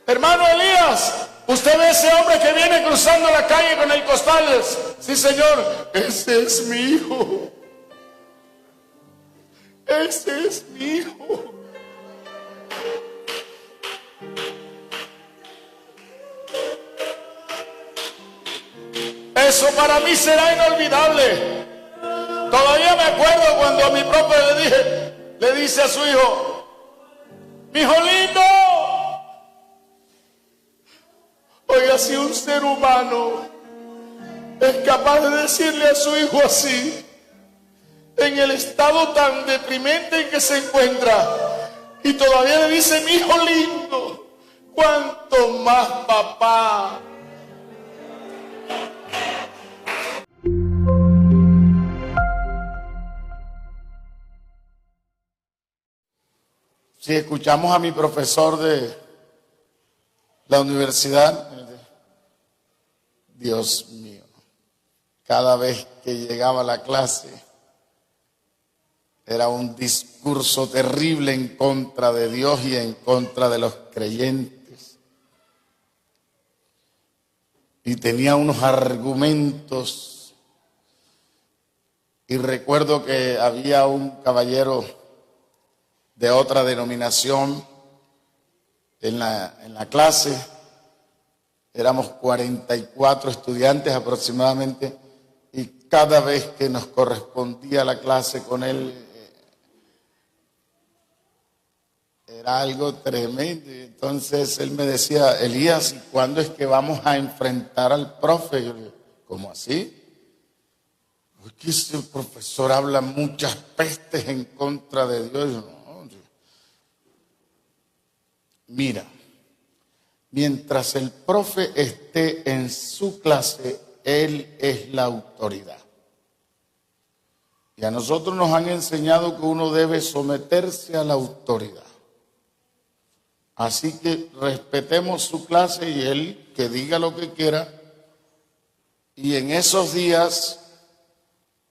Hermano Elías, ¿usted ve ese hombre que viene cruzando la calle con el costal? Sí, señor, ese es mi hijo. Ese es mi hijo. Eso para mí será inolvidable. Todavía me acuerdo cuando a mi propio le dice a su hijo: mi hijo lindo. Oiga, si un ser humano es capaz de decirle a su hijo así, en el estado tan deprimente en que se encuentra, y todavía le dice mi hijo lindo, ¿cuánto más papá? Si escuchamos a mi profesor de la universidad, Dios mío, cada vez que llegaba a la clase era un discurso terrible en contra de Dios y en contra de los creyentes. Y tenía unos argumentos. Y recuerdo que había un caballero de otra denominación en la clase. Éramos 44 estudiantes aproximadamente, y cada vez que nos correspondía la clase con él era algo tremendo. Entonces él me decía: Elías, ¿y cuándo es que vamos a enfrentar al profe? Yo le digo: ¿cómo así? Porque ese profesor habla muchas pestes en contra de Dios. Yo, no. Mira, mientras el profe esté en su clase, él es la autoridad. Y a nosotros nos han enseñado que uno debe someterse a la autoridad. Así que respetemos su clase y él que diga lo que quiera. Y en esos días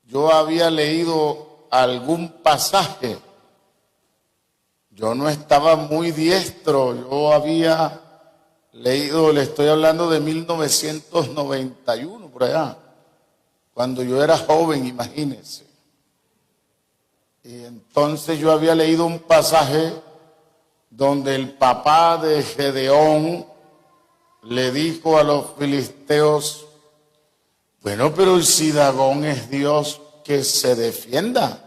yo había leído algún pasaje. Yo no estaba muy diestro, yo había leído, le estoy hablando de 1991, por allá, cuando yo era joven, imagínense. Y entonces yo había leído un pasaje donde el papá de Gedeón le dijo a los filisteos: bueno, pero si Dagón es Dios, que se defienda.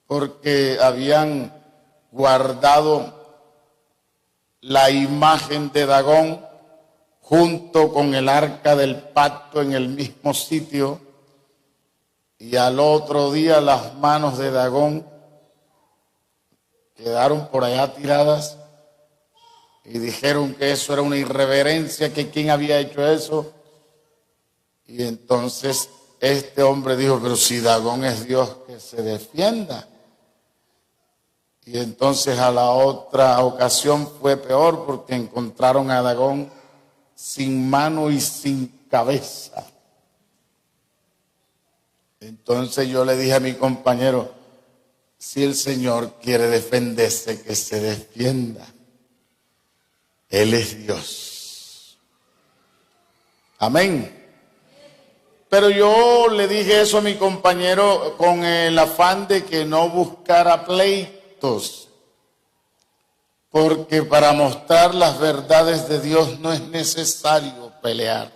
Porque habían guardado la imagen de Dagón junto con el arca del pacto en el mismo sitio, y al otro día las manos de Dagón quedaron por allá tiradas y dijeron que eso era una irreverencia, que quién había hecho eso. Y entonces este hombre dijo: pero si Dagón es Dios, que se defienda. Y entonces a la otra ocasión fue peor, porque encontraron a Dagón sin mano y sin cabeza. Entonces yo le dije a mi compañero: si el Señor quiere defenderse, que se defienda. Él es Dios. Amén. Pero yo le dije eso a mi compañero con el afán de que no buscara pleitos, porque para mostrar las verdades de Dios no es necesario pelear.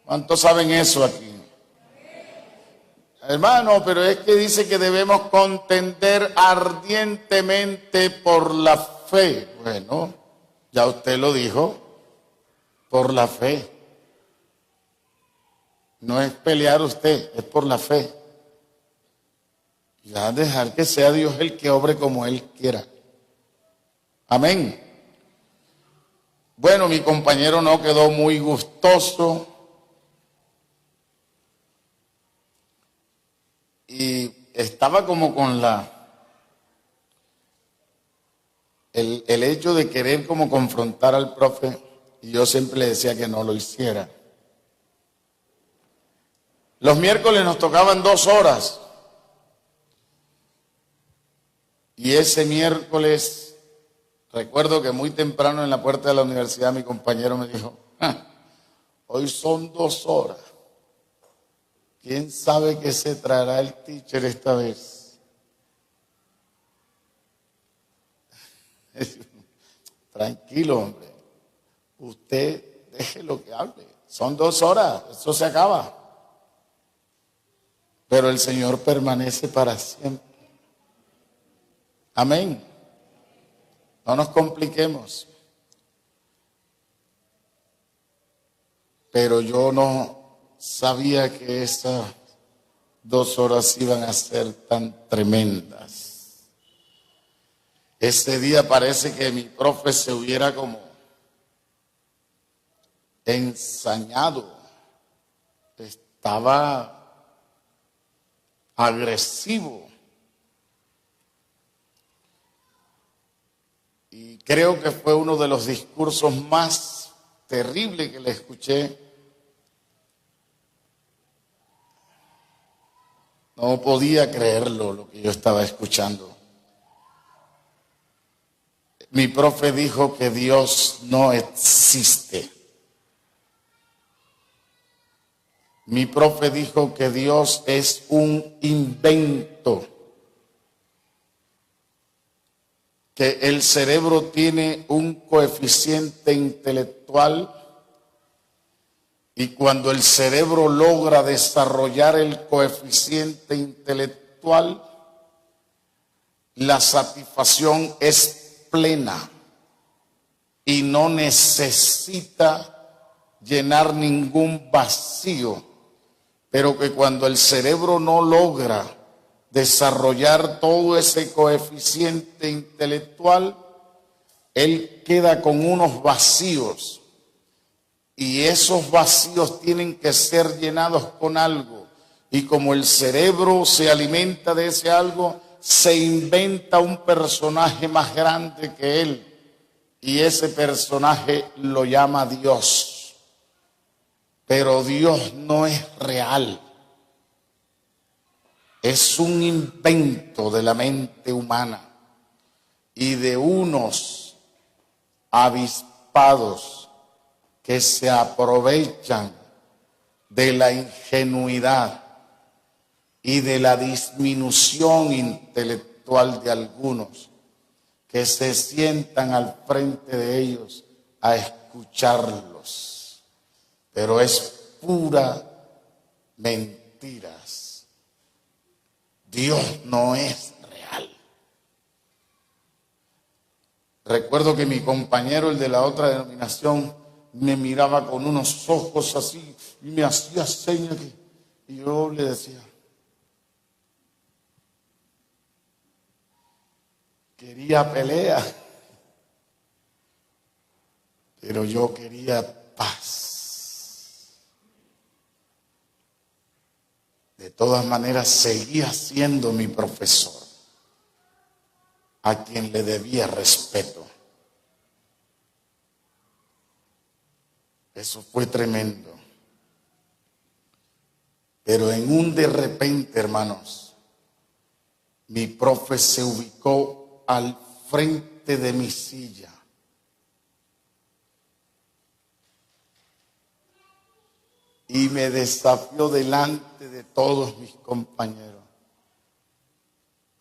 ¿Cuántos saben eso aquí? Hermano, pero es que dice que debemos contender ardientemente por la fe. Bueno, ya usted lo dijo, por la fe. No es pelear usted, es por la fe. Ya dejar que sea Dios el que obre como Él quiera. Amén. Bueno, mi compañero no quedó muy gustoso. Y estaba como con el hecho de querer como confrontar al profe. Y yo siempre le decía que no lo hiciera. Los miércoles nos tocaban 2 horas. Y ese miércoles Recuerdo que muy temprano en la puerta de la universidad mi compañero me dijo, hoy son 2 horas. ¿Quién sabe qué se traerá el teacher esta vez? Tranquilo, hombre. Usted deje lo que hable. Son 2 horas, eso se acaba. Pero el Señor permanece para siempre. Amén. No nos compliquemos. Pero yo no sabía que esas 2 horas iban a ser tan tremendas. Ese día parece que mi profe se hubiera como ensañado. Estaba agresivo. Y creo que fue uno de los discursos más terribles que le escuché. No podía creerlo lo que yo estaba escuchando. Mi profe dijo que Dios no existe. Mi profe dijo que Dios es un invento. Que el cerebro tiene un coeficiente intelectual y cuando el cerebro logra desarrollar el coeficiente intelectual, la satisfacción es plena y no necesita llenar ningún vacío, pero que cuando el cerebro no logra desarrollar todo ese coeficiente intelectual, él queda con unos vacíos y esos vacíos tienen que ser llenados con algo, y como el cerebro se alimenta de ese algo, se inventa un personaje más grande que él y ese personaje lo llama Dios. Pero Dios no es real. Es un invento de la mente humana y de unos avispados que se aprovechan de la ingenuidad y de la disminución intelectual de algunos que se sientan al frente de ellos a escucharlos. Pero es pura mentiras. Dios no es real. Recuerdo que mi compañero, el de la otra denominación, me miraba con unos ojos así y me hacía señas y yo le decía, quería pelea, pero yo quería paz. De todas maneras, seguía siendo mi profesor, a quien le debía respeto. Eso fue tremendo. Pero en un de repente, hermanos, mi profe se ubicó al frente de mi silla. Y me desafió delante de todos mis compañeros.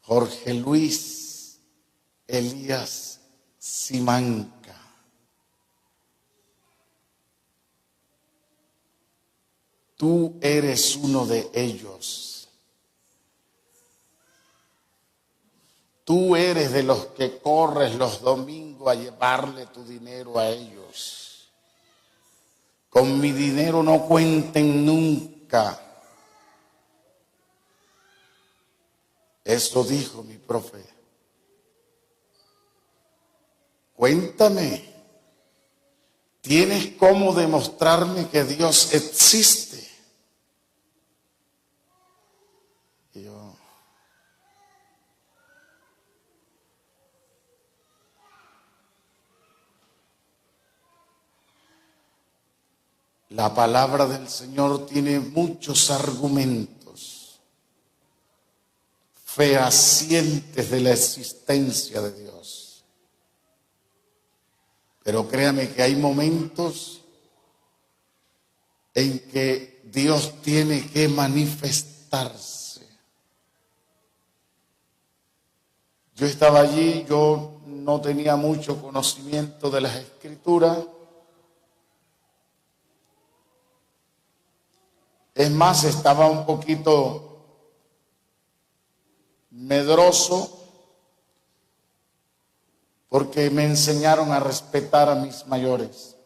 Jorge Luis Elías Simanca. Tú eres uno de ellos. Tú eres de los que corres los domingos a llevarle tu dinero a ellos. Con mi dinero no cuenten nunca. Eso dijo mi profe. Cuéntame, ¿tienes cómo demostrarme que Dios existe? Y yo, la palabra del Señor tiene muchos argumentos fehacientes de la existencia de Dios. Pero créame que hay momentos en que Dios tiene que manifestarse. Yo estaba allí, yo no tenía mucho conocimiento de las Escrituras. Es más, estaba un poquito medroso porque me enseñaron a respetar a mis mayores.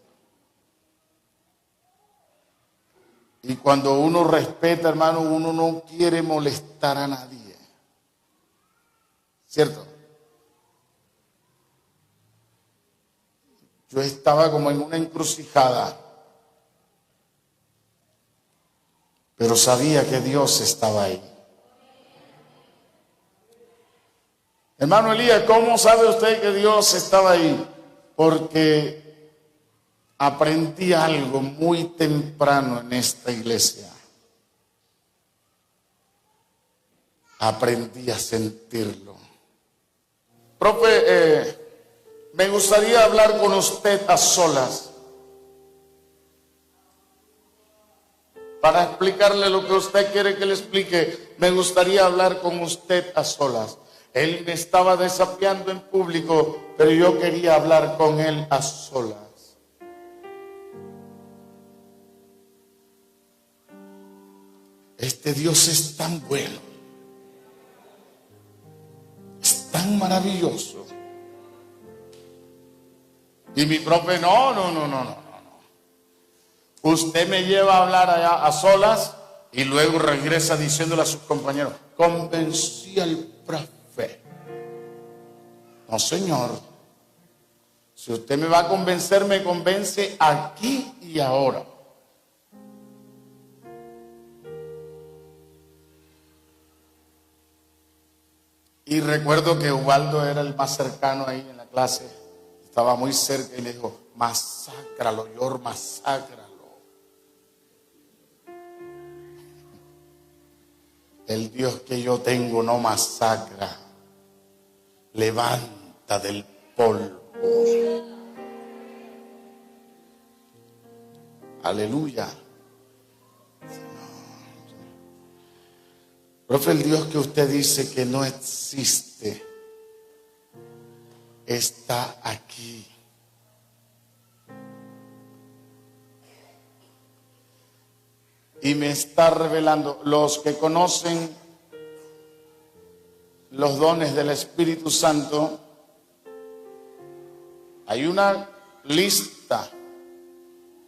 Y cuando uno respeta, hermano, uno no quiere molestar a nadie. ¿Cierto? Yo estaba como en una encrucijada, pero sabía que Dios estaba ahí. Hermano Elías, ¿cómo sabe usted que Dios estaba ahí? Porque aprendí algo muy temprano en esta iglesia. Aprendí a sentirlo. Profe, me gustaría hablar con usted a solas para explicarle lo que usted quiere que le explique. Me gustaría hablar con usted a solas. Él me estaba desafiando en público, pero yo quería hablar con él a solas. Este Dios es tan bueno, es tan maravilloso. Y mi profe, no. Usted me lleva a hablar allá a solas y luego regresa diciéndole a sus compañeros, convencí al profe. No, señor. Si usted me va a convencer, me convence aquí y ahora. Y recuerdo que Ubaldo era el más cercano ahí en la clase. Estaba muy cerca y le dijo, masácralo, Yor, masácralo. El Dios que yo tengo no masacra, levanta del polvo. Aleluya. Profe, el Dios que usted dice que no existe, está aquí. Y me está revelando, los que conocen los dones del Espíritu Santo, hay una lista,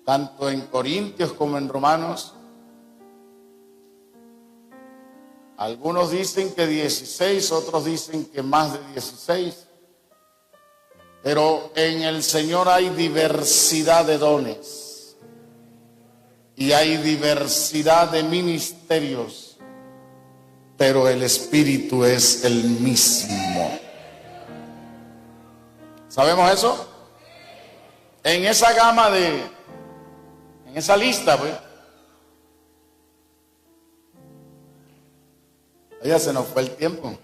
tanto en Corintios como en Romanos. Algunos dicen que 16, otros dicen que más de 16. Pero en el Señor hay diversidad de dones. Y hay diversidad de ministerios, pero el Espíritu es el mismo. ¿Sabemos eso? En esa gama en esa lista, pues, ya se nos fue el tiempo.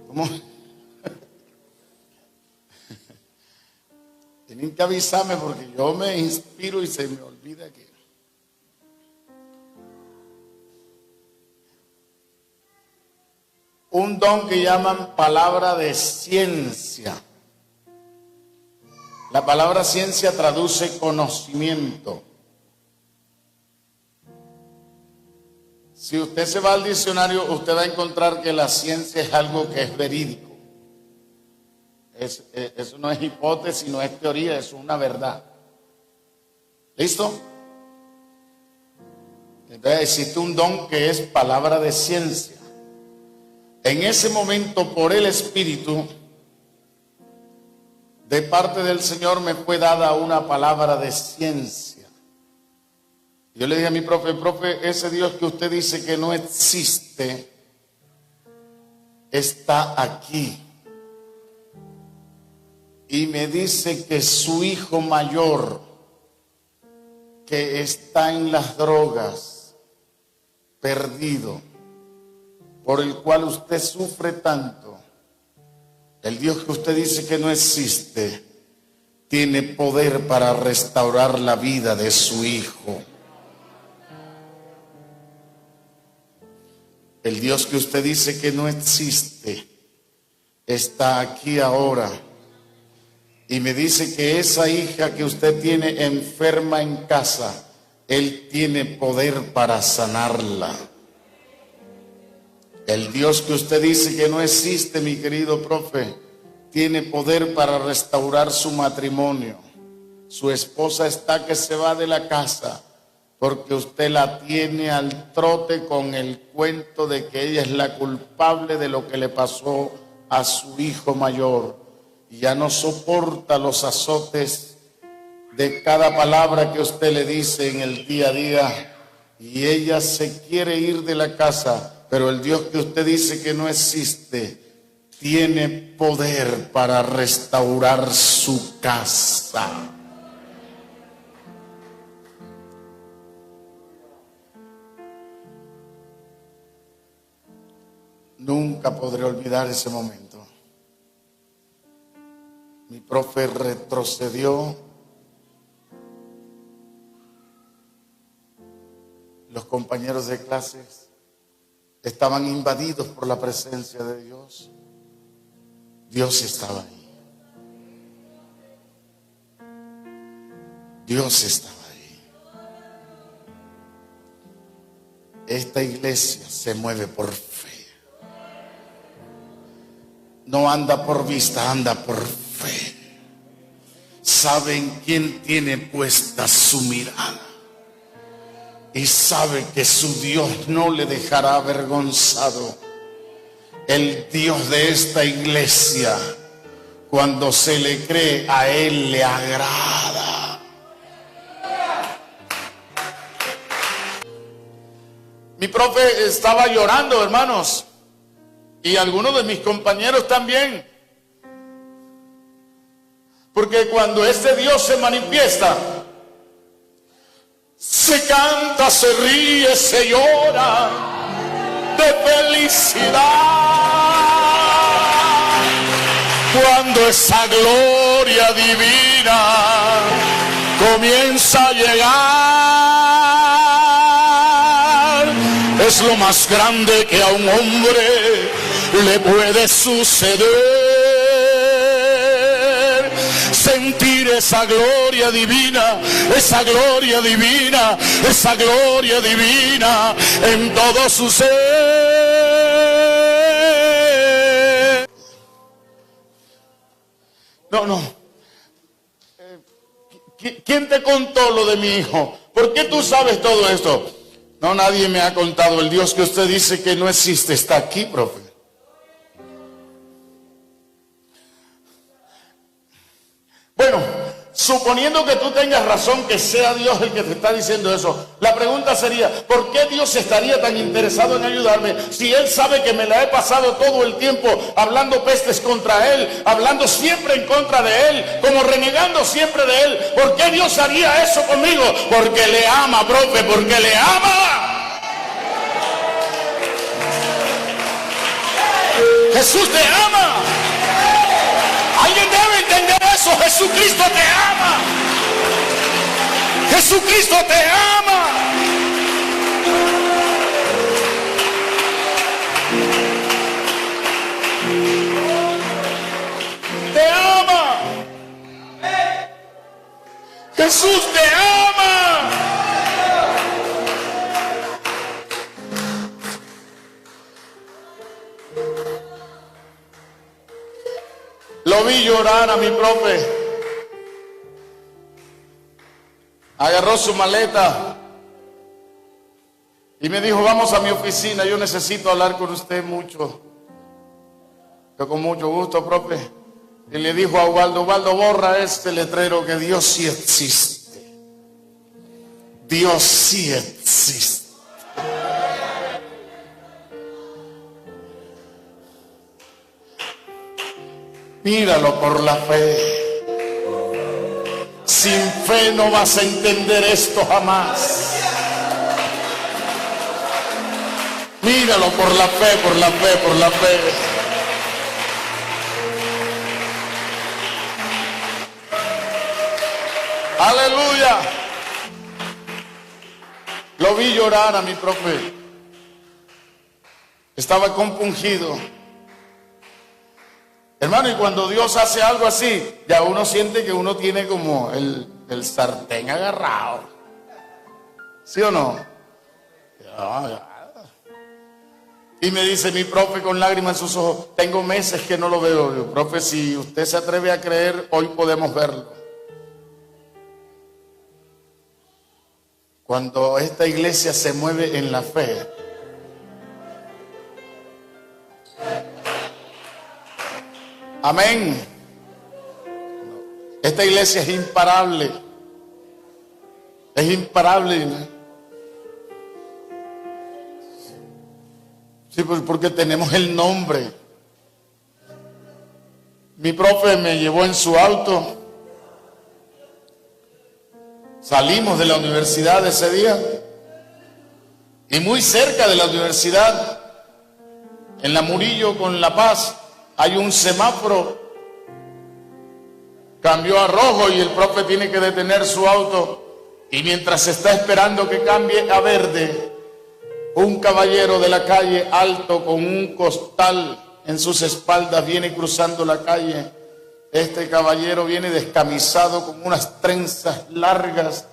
¿Cómo? Tienen que avisarme porque yo me inspiro y se me olvida que... Un don que llaman palabra de ciencia. La palabra ciencia traduce conocimiento. Si usted se va al diccionario, usted va a encontrar que la ciencia es algo que es verídico. Eso no es hipótesis, no es teoría, eso es una verdad. ¿Listo? Entonces existe un don que es palabra de ciencia. En ese momento, por el Espíritu, de parte del Señor me fue dada una palabra de ciencia. Yo le dije a mi profe, ese Dios que usted dice que no existe, está aquí. Y me dice que su hijo mayor, que está en las drogas, perdido, por el cual usted sufre tanto, el Dios que usted dice que no existe, tiene poder para restaurar la vida de su hijo. El Dios que usted dice que no existe está aquí ahora y me dice que esa hija que usted tiene enferma en casa, Él tiene poder para sanarla. El Dios que usted dice que no existe, mi querido profe, tiene poder para restaurar su matrimonio. Su esposa está que se va de la casa porque usted la tiene al trote con el cuento de que ella es la culpable de lo que le pasó a su hijo mayor. Y ya no soporta los azotes de cada palabra que usted le dice en el día a día. Y ella se quiere ir de la casa, pero el Dios que usted dice que no existe tiene poder para restaurar su casa. Nunca podré olvidar ese momento. Mi profe retrocedió. Los compañeros de clases estaban invadidos por la presencia de Dios. Dios estaba ahí. Dios estaba ahí. Esta iglesia se mueve por fe. No anda por vista, anda por fe. Saben quién tiene puesta su mirada. Y sabe que su Dios no le dejará avergonzado. El Dios de esta iglesia, cuando se le cree, a Él le agrada. Mi profe estaba llorando, hermanos. Y algunos de mis compañeros también. Porque cuando este Dios se manifiesta, se canta, se ríe, se llora de felicidad. Cuando esa gloria divina comienza a llegar, es lo más grande que a un hombre le puede suceder. Sentir esa gloria divina, esa gloria divina, esa gloria divina en todo su ser. No. ¿Quién te contó lo de mi hijo? ¿Por qué tú sabes todo esto? No, nadie me ha contado. El Dios que usted dice que no existe está aquí, profe. Bueno, suponiendo que tú tengas razón, que sea Dios el que te está diciendo eso, la pregunta sería, ¿por qué Dios estaría tan interesado en ayudarme si Él sabe que me la he pasado todo el tiempo hablando pestes contra Él, hablando siempre en contra de Él, como renegando siempre de Él? ¿Por qué Dios haría eso conmigo? Porque le ama, profe, porque le ama. Jesús te ama. Alguien debe entender eso. Jesucristo te ama. Jesucristo te ama. Te ama. Jesús te ama. Lo vi llorar a mi profe. Agarró su maleta y me dijo, vamos a mi oficina, yo necesito hablar con usted mucho. Yo con mucho gusto, profe. Y le dijo a Ubaldo, borra este letrero que Dios sí existe. Dios sí existe. Míralo por la fe. Sin fe no vas a entender esto jamás. Míralo por la fe, por la fe, por la fe. Aleluya. Lo vi llorar a mi profe. Estaba compungido. Hermano, y cuando Dios hace algo así, ya uno siente que uno tiene como el sartén agarrado. ¿Sí o no? Ya. Y me dice mi profe con lágrimas en sus ojos, tengo meses que no lo veo. Yo, profe, si usted se atreve a creer, hoy podemos verlo. Cuando esta iglesia se mueve en la fe, amén. Esta iglesia es imparable. Es imparable. Sí, pues porque tenemos el nombre. Mi profe me llevó en su auto. Salimos de la universidad ese día. Y muy cerca de la universidad, en la Murillo con La Paz, hay un semáforo. Cambió a rojo y el profe tiene que detener su auto. Y mientras está esperando que cambie a verde, un caballero de la calle alto con un costal en sus espaldas viene cruzando la calle. Este caballero viene descamisado con unas trenzas largas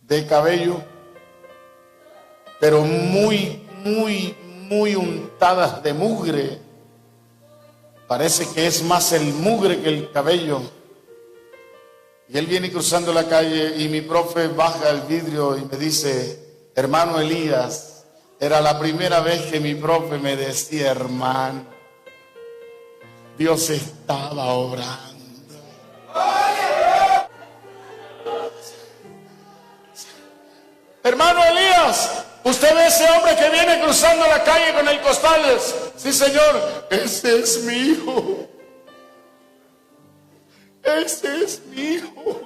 de cabello, pero muy untadas de mugre. Parece que es más el mugre que el cabello. Y él viene cruzando la calle y mi profe baja el vidrio y me dice, hermano Elías, era la primera vez que mi profe me decía hermano. Dios estaba obrando. Hermano Elías, ¿usted ve ese hombre que viene cruzando la calle con el costal? Sí, señor, ese es mi hijo. Ese es mi hijo.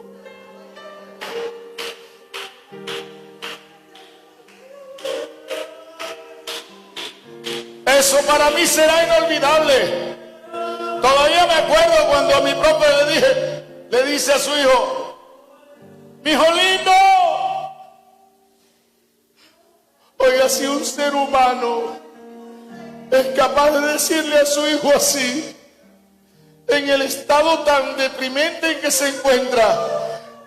Eso para mí será inolvidable. Todavía me acuerdo cuando a mi profe le dice a su hijo, mi hijo lindo. Oiga, si un ser humano es capaz de decirle a su hijo así, en el estado tan deprimente en que se encuentra,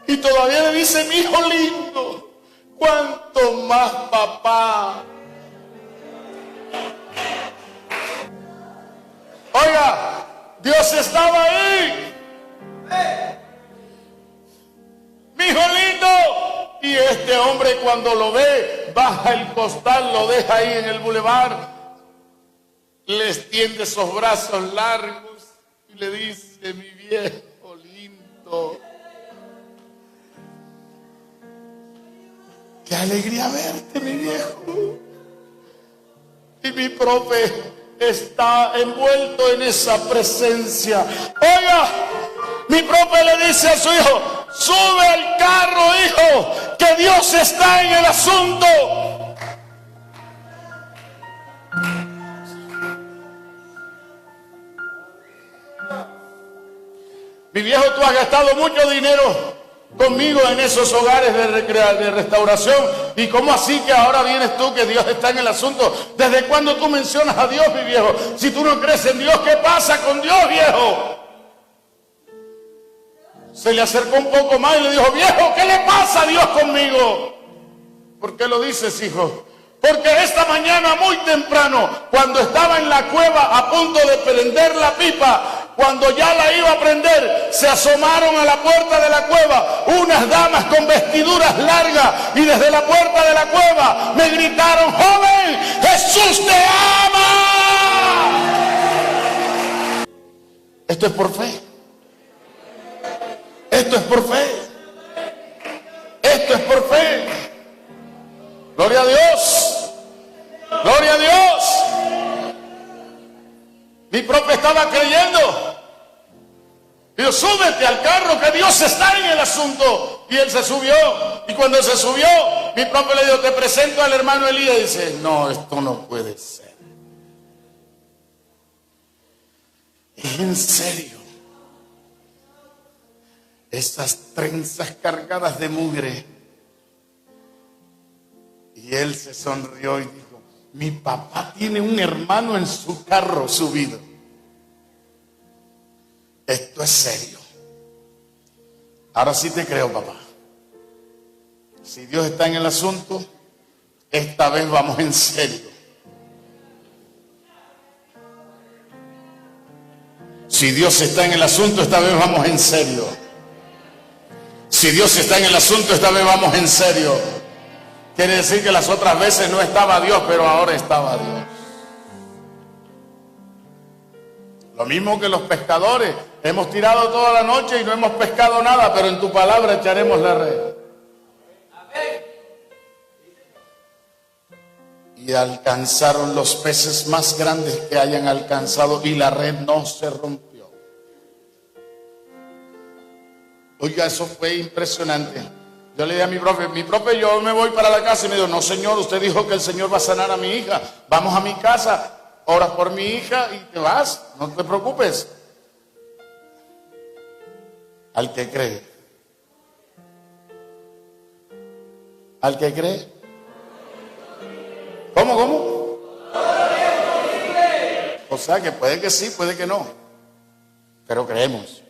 y todavía le dice, mi hijo lindo, ¿cuánto más papá? Oiga, Dios estaba ahí. Mi hijo lindo. Y este hombre cuando lo ve, baja el costal, lo deja ahí en el bulevar, le extiende esos brazos largos y le dice, mi viejo lindo, qué alegría verte, mi viejo. Y mi profe está envuelto en esa presencia. Oiga, mi profe le dice a su hijo, sube al carro, hijo, que Dios está en el asunto. Mi viejo, tú has gastado mucho dinero conmigo en esos hogares de restauración. ¿Y cómo así que ahora vienes tú que Dios está en el asunto? ¿Desde cuándo tú mencionas a Dios, mi viejo? Si tú no crees en Dios, ¿qué pasa con Dios, viejo? Se le acercó un poco más y le dijo, viejo, ¿qué le pasa a Dios conmigo? ¿Por qué lo dices, hijo? Porque esta mañana muy temprano, cuando estaba en la cueva a punto de prender la pipa, cuando ya la iba a prender, se asomaron a la puerta de la cueva unas damas con vestiduras largas y desde la puerta de la cueva me gritaron, joven, Jesús te ama. Esto es por fe. Esto es por fe. Esto es por fe. Gloria a Dios. Gloria a Dios. Mi profe estaba creyendo. Dijo, súbete al carro que Dios está en el asunto. Y él se subió. Y cuando se subió, mi profe le dijo, te presento al hermano Elías. Y dice, no, esto no puede ser. ¿Es en serio? esas trenzas cargadas de mugre. Y él se sonrió y dijo: mi papá tiene un hermano en su carro subido. Esto es serio. Ahora sí te creo, papá. Si Dios está en el asunto, esta vez vamos en serio. Si Dios está en el asunto, esta vez vamos en serio. Si Dios está en el asunto, esta vez vamos en serio. Quiere decir que las otras veces no estaba Dios, pero ahora estaba Dios. Lo mismo que los pescadores. Hemos tirado toda la noche y no hemos pescado nada, pero en tu palabra echaremos la red. Y alcanzaron los peces más grandes que hayan alcanzado y la red no se rompió. Oiga, eso fue impresionante. Yo le dije a mi profe, yo me voy para la casa, y me dijo: no, señor, usted dijo que el Señor va a sanar a mi hija. Vamos a mi casa, oras por mi hija y te vas, no te preocupes. Al que cree. Al que cree. ¿Cómo? O sea que puede que sí, puede que no. Pero creemos.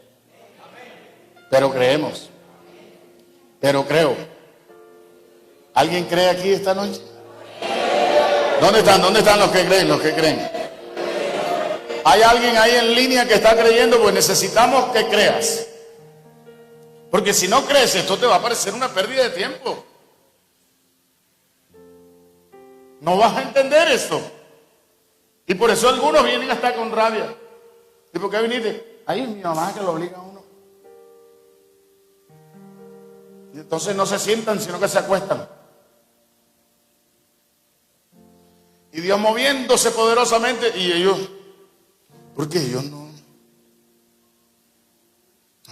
Pero creemos. Pero creo. ¿Alguien cree aquí esta noche? ¿Dónde están? ¿Dónde están los que creen? Los que creen. ¿Hay alguien ahí en línea que está creyendo? Pues necesitamos que creas. Porque si no crees, esto te va a parecer una pérdida de tiempo. No vas a entender esto. Y por eso algunos vienen hasta con rabia. ¿Y por qué viniste? Ahí es mi mamá que lo obliga a uno. Y entonces no se sientan, sino que se acuestan. Y Dios moviéndose poderosamente. Y ellos, ¿por qué ellos no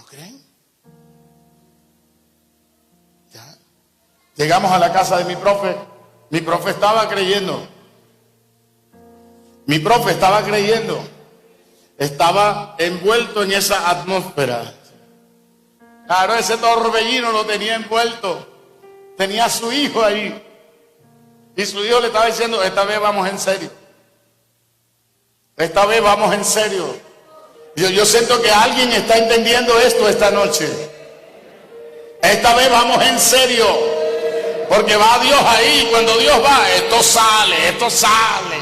creen? Ya. Llegamos a la casa de mi profe. Mi profe estaba creyendo. Mi profe estaba creyendo. Estaba envuelto en esa atmósfera. Claro, ese torbellino lo tenía envuelto. Tenía a su hijo ahí. Y su hijo le estaba diciendo: esta vez vamos en serio. Esta vez vamos en serio. Yo siento que alguien está entendiendo esto esta noche. Esta vez vamos en serio. Porque va Dios ahí. Cuando Dios va, esto sale, esto sale.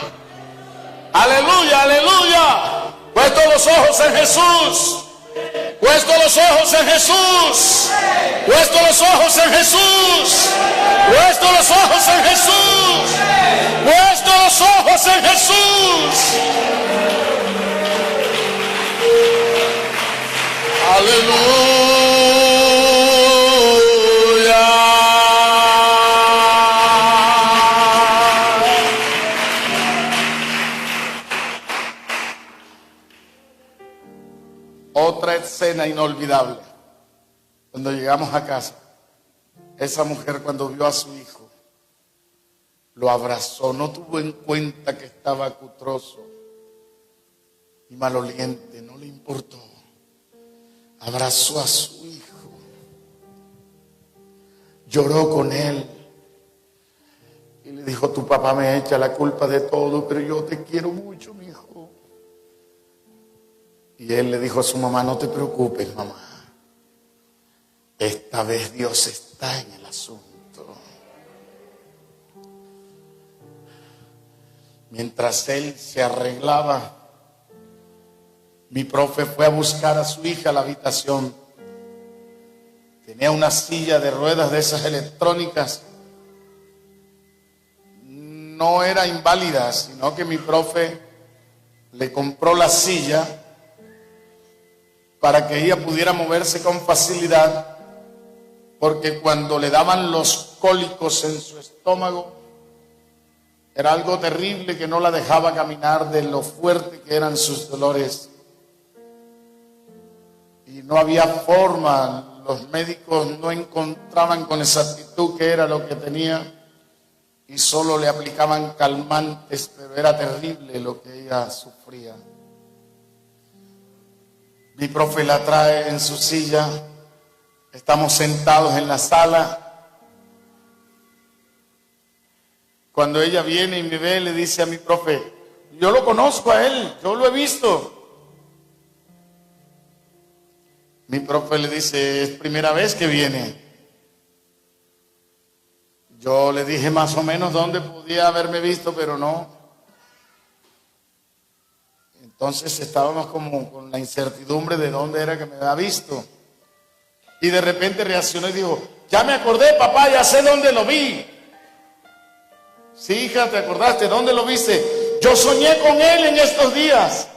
Aleluya, aleluya. Puesto los ojos en Jesús. Puesto los ojos en Jesús. Puesto los ojos en Jesús. Puesto los ojos en Jesús. Puesto los ojos en Jesús. Aleluya. Otra escena inolvidable. Cuando llegamos a casa, esa mujer, cuando vio a su hijo, lo abrazó. No tuvo en cuenta que estaba cutroso y maloliente. No le importó. Abrazó a su hijo. Lloró con él. Y le dijo: tu papá me echa la culpa de todo, pero yo te quiero mucho, mi hijo. Y él le dijo a su mamá: no te preocupes, mamá. Esta vez Dios está en el asunto. Mientras él se arreglaba, mi profe fue a buscar a su hija a la habitación. Tenía una silla de ruedas de esas electrónicas. No era inválida, sino que mi profe le compró la silla para que ella pudiera moverse con facilidad, porque cuando le daban los cólicos en su estómago, era algo terrible que no la dejaba caminar de lo fuerte que eran sus dolores. Y no había forma, los médicos no encontraban con exactitud qué era lo que tenía y solo le aplicaban calmantes, pero era terrible lo que ella sufría. Mi profe la trae en su silla Estamos sentados en la sala. Cuando ella viene y me ve, le dice a mi profe, yo lo conozco a él, yo lo he visto. Mi profe le dice, es primera vez que viene. Yo le dije más o menos dónde podía haberme visto, pero no. Entonces estábamos como con la incertidumbre de dónde era que me había visto. Y de repente reaccionó y dijo, ya me acordé, papá, ya sé dónde lo vi. Sí, hija, ¿te acordaste? ¿Dónde lo viste? Yo soñé con él en estos días.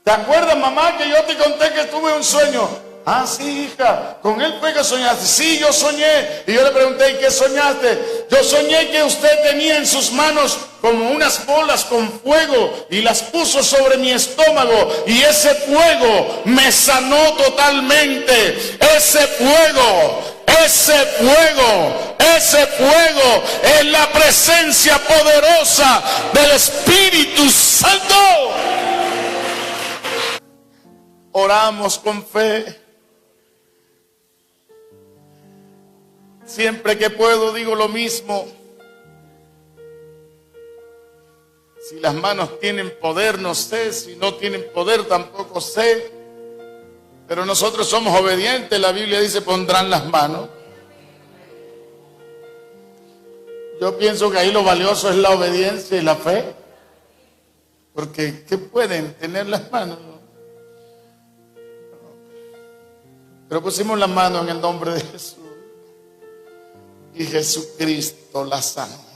¿Te acuerdas, mamá, que yo te conté que tuve un sueño? Ah, sí, hija, con él fue que soñaste. Sí, yo soñé. Y yo le pregunté, ¿y qué soñaste? Yo soñé que usted tenía en sus manos como unas bolas con fuego y las puso sobre mi estómago. Y ese fuego me sanó totalmente. Ese fuego es la presencia poderosa del Espíritu Santo. Oramos con fe. Siempre que puedo digo lo mismo. Si las manos tienen poder, no sé. Si no tienen poder, tampoco sé. Pero nosotros somos obedientes. La Biblia dice, pondrán las manos. Yo pienso que ahí lo valioso es la obediencia y la fe. Porque ¿qué pueden tener las manos? Pero pusimos las manos en el nombre de Jesús. Y Jesucristo la sanó.